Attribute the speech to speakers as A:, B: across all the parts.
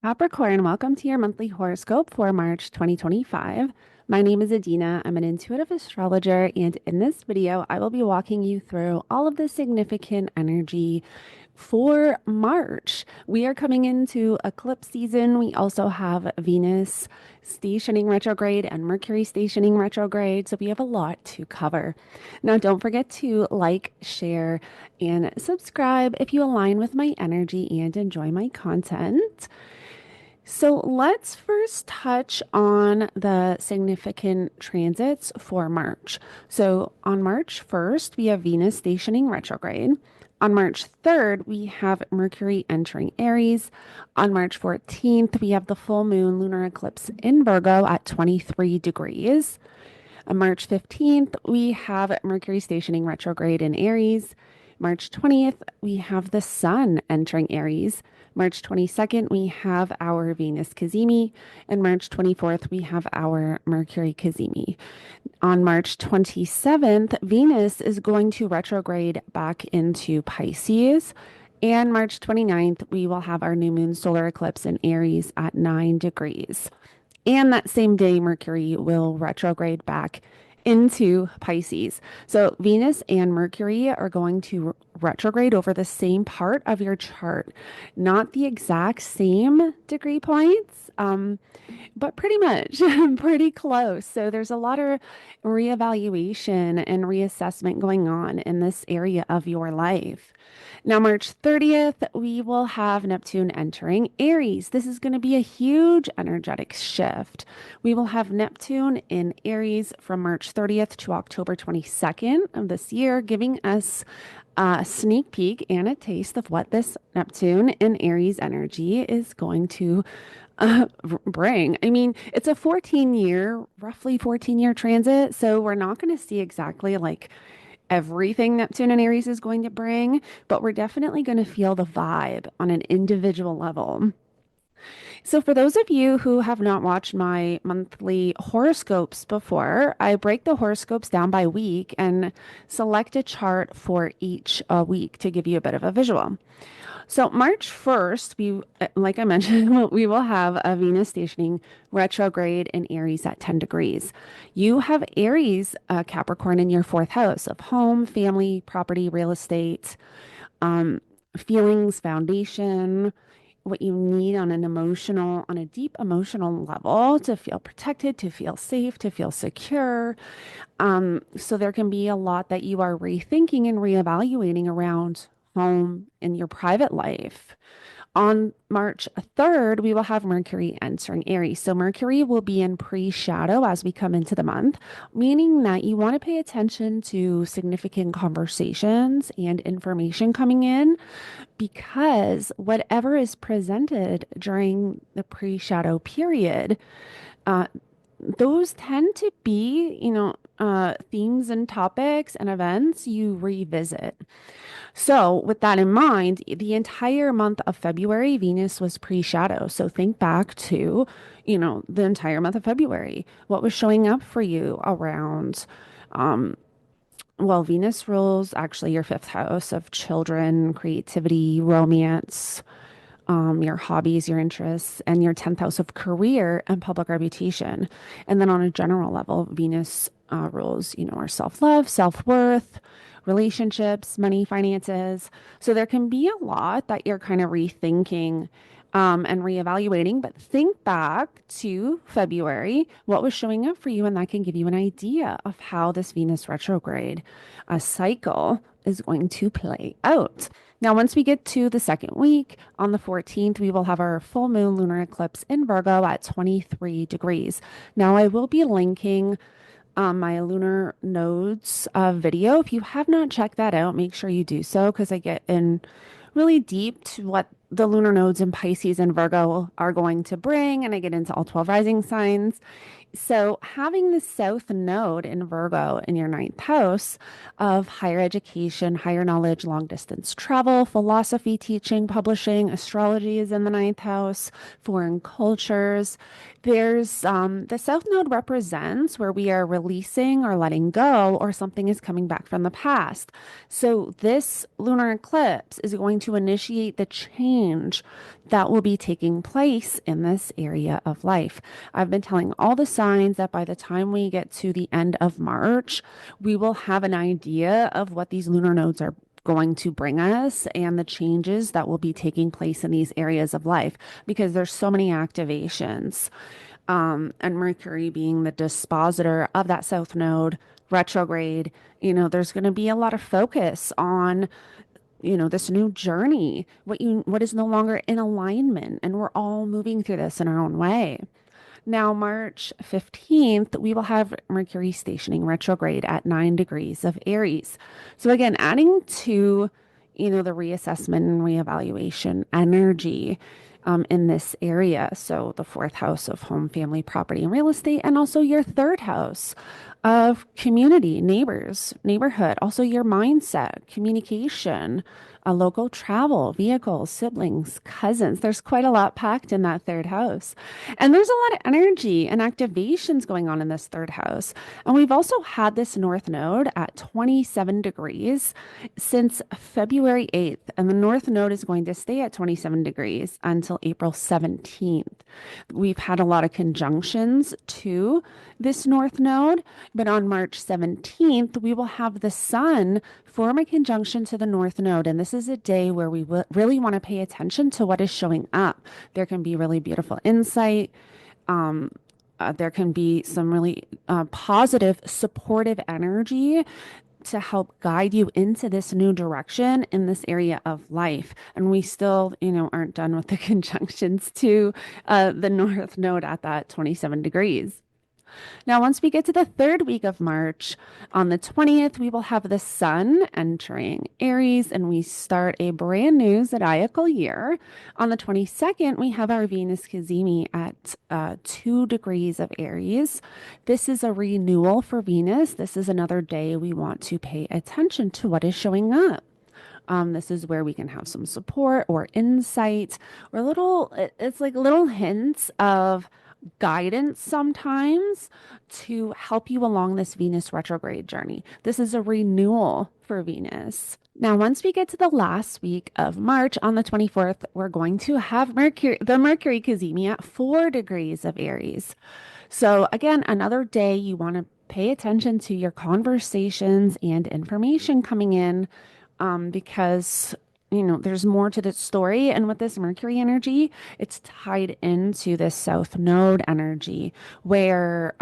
A: Capricorn, welcome to your monthly horoscope for March 2025. My name is Adeana. I'm an intuitive astrologer, and in this video, I will be walking you through all of the significant energy for March. We are coming into eclipse season. We also have Venus stationing retrograde and Mercury stationing retrograde, so we have a lot to cover. Now, don't forget to like, share, and subscribe if you align with my energy and enjoy my content. So let's first touch on the significant transits for March. So on March 1st, we have Venus stationing retrograde. On March 3rd, we have Mercury entering Aries. On March 14th, we have the full moon lunar eclipse in Virgo at 23 degrees. On March 15th, we have Mercury stationing retrograde in Aries. March 20th, we have the Sun entering Aries. March 22nd, we have our Venus Cazimi. And March 24th, we have our Mercury Cazimi. On March 27th, Venus is going to retrograde back into Pisces. And March 29th, we will have our new moon solar eclipse in Aries at 9 degrees. And that same day, Mercury will retrograde back into Pisces. So Venus and Mercury are going to retrograde over the same part of your chart, not the exact same degree points, but pretty much pretty close. So there's a lot of reevaluation and reassessment going on in this area of your life. Now, March 30th, we will have Neptune entering Aries. This is going to be a huge energetic shift. We will have Neptune in Aries from March 30th to October 22nd of this year, giving us a sneak peek and a taste of what this Neptune in Aries energy is going to bring. I mean, it's a roughly 14-year transit, so we're not going to see exactly like everything Neptune and Aries is going to bring, but we're definitely going to feel the vibe on an individual level. So, for those of you who have not watched my monthly horoscopes before, I break the horoscopes down by week and select a chart for each week to give you a bit of a visual. So March 1st, like I mentioned, we will have a Venus stationing retrograde in Aries at 10 degrees. You have Aries, Capricorn in your fourth house of home, family, property, real estate, um, feelings, foundation, what you need on a deep emotional level to feel protected, to feel safe, to feel secure. So there can be a lot that you are rethinking and reevaluating around home in your private life. On March 3rd, we will have Mercury entering Aries. So Mercury will be in pre-shadow as we come into the month, meaning that you want to pay attention to significant conversations and information coming in because whatever is presented during the pre-shadow period, uh, those tend to be, themes and topics and events you revisit. So, with that in mind, the entire month of February, Venus was pre-shadow. So, think back to, the entire month of February. What was showing up for you around, um, well, Venus rules actually your fifth house of children, creativity, romance, your hobbies, your interests, and your 10th house of career and public reputation. And then on a general level, Venus rules, our self-love, self-worth, relationships, money, finances. So there can be a lot that you're kind of rethinking and reevaluating, but think back to February, what was showing up for you, and that can give you an idea of how this Venus retrograde cycle is going to play out. Now, once we get to the second week, on the 14th, we will have our full moon lunar eclipse in Virgo at 23 degrees. Now, I will be linking my lunar nodes video. If you have not checked that out, make sure you do so because I get in really deep to what the lunar nodes in Pisces and Virgo are going to bring, and I get into all 12 rising signs. So, having the South Node in Virgo in your ninth house of higher education, higher knowledge, long distance travel, philosophy, teaching, publishing, astrology is in the ninth house, foreign cultures. There's the South Node represents where we are releasing or letting go, or something is coming back from the past. So, this lunar eclipse is going to initiate the change change that will be taking place in this area of life. I've been telling all the signs that by the time we get to the end of March, we will have an idea of what these lunar nodes are going to bring us and the changes that will be taking place in these areas of life because there's so many activations. And Mercury being the dispositor of that south node retrograde, there's going to be a lot of focus on this new journey, what is no longer in alignment, and we're all moving through this in our own way. Now, March 15th, we will have Mercury stationing retrograde at 9 degrees of Aries. So again, adding to, the reassessment and reevaluation energy in this area. So the fourth house of home, family, property, and real estate, and also your third house of community, neighbors, neighborhood, also your mindset, communication, local travel, vehicles, siblings, cousins. There's quite a lot packed in that third house. And there's a lot of energy and activations going on in this third house. And we've also had this north node at 27 degrees since February 8th. And the north node is going to stay at 27 degrees until April 17th. We've had a lot of conjunctions to this north node, but on March 17th, we will have the sun form a conjunction to the north node. And this is a day where we really want to pay attention to what is showing up. There can be really beautiful insight. There can be some really positive, supportive energy to help guide you into this new direction in this area of life. And we still, aren't done with the conjunctions to the north node at that 27 degrees. Now, once we get to the third week of March, on the 20th, we will have the sun entering Aries and we start a brand new zodiacal year. On the 22nd, we have our Venus Cazimi at 2 degrees of Aries. This is a renewal for Venus. This is another day we want to pay attention to what is showing up. This is where we can have some support or insight or it's like little hints of guidance sometimes to help you along this Venus retrograde journey. This is a renewal for Venus. Now, once we get to the last week of March on the 24th, we're going to have the Mercury Cazimi at 4 degrees of Aries. So again, another day you want to pay attention to your conversations and information coming in because there's more to the story. And with this Mercury energy, it's tied into this South Node energy where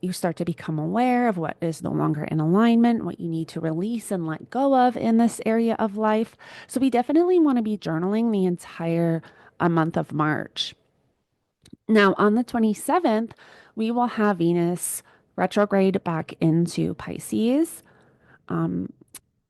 A: you start to become aware of what is no longer in alignment, what you need to release and let go of in this area of life. So we definitely want to be journaling the entire month of March. Now, on the 27th, we will have Venus retrograde back into Pisces.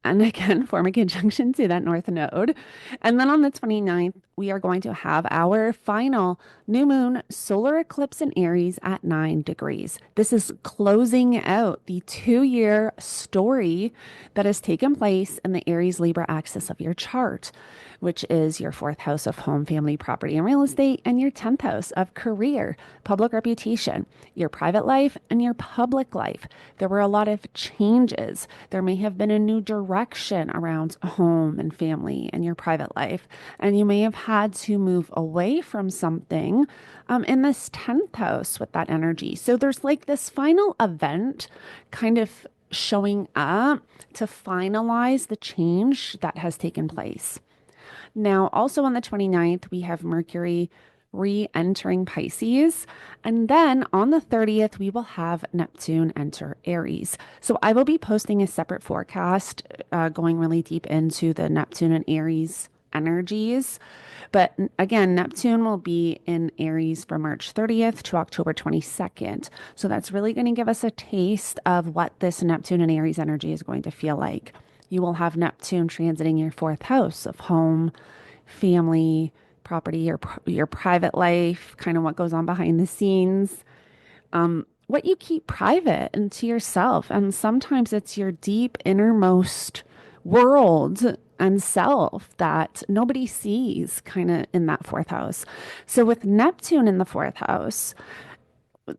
A: And again, form a conjunction to that north node. And then on the 29th, we are going to have our final new moon solar eclipse in Aries at 9 degrees. This is closing out the 2-year story that has taken place in the Aries Libra axis of your chart, which is your fourth house of home, family, property, and real estate, and your 10th house of career, public reputation, your private life, and your public life. There were a lot of changes. There may have been a new direction around home and family and your private life, and you may have had to move away from something in this 10th house with that energy. So there's like this final event kind of showing up to finalize the change that has taken place. Now, also on the 29th, we have Mercury re-entering Pisces. And then on the 30th, we will have Neptune enter Aries. So I will be posting a separate forecast going really deep into the Neptune and Aries energies. But again, Neptune will be in Aries from March 30th to October 22nd. So that's really going to give us a taste of what this Neptune and Aries energy is going to feel like. You will have Neptune transiting your fourth house of home, family, property, your private life, kind of what goes on behind the scenes, what you keep private and to yourself. And sometimes it's your deep innermost world and self that nobody sees kind of in that fourth house. So with Neptune in the fourth house,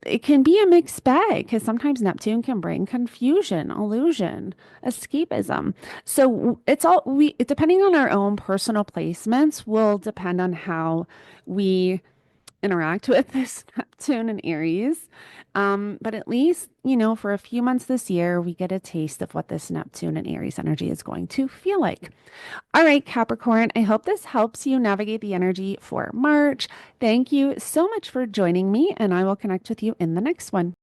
A: it can be a mixed bag because sometimes Neptune can bring confusion, illusion, escapism. So it's all depending on our own personal placements will depend on how we interact with this Neptune and Aries. But at least, for a few months this year, we get a taste of what this Neptune and Aries energy is going to feel like. All right, Capricorn, I hope this helps you navigate the energy for March. Thank you so much for joining me, and I will connect with you in the next one.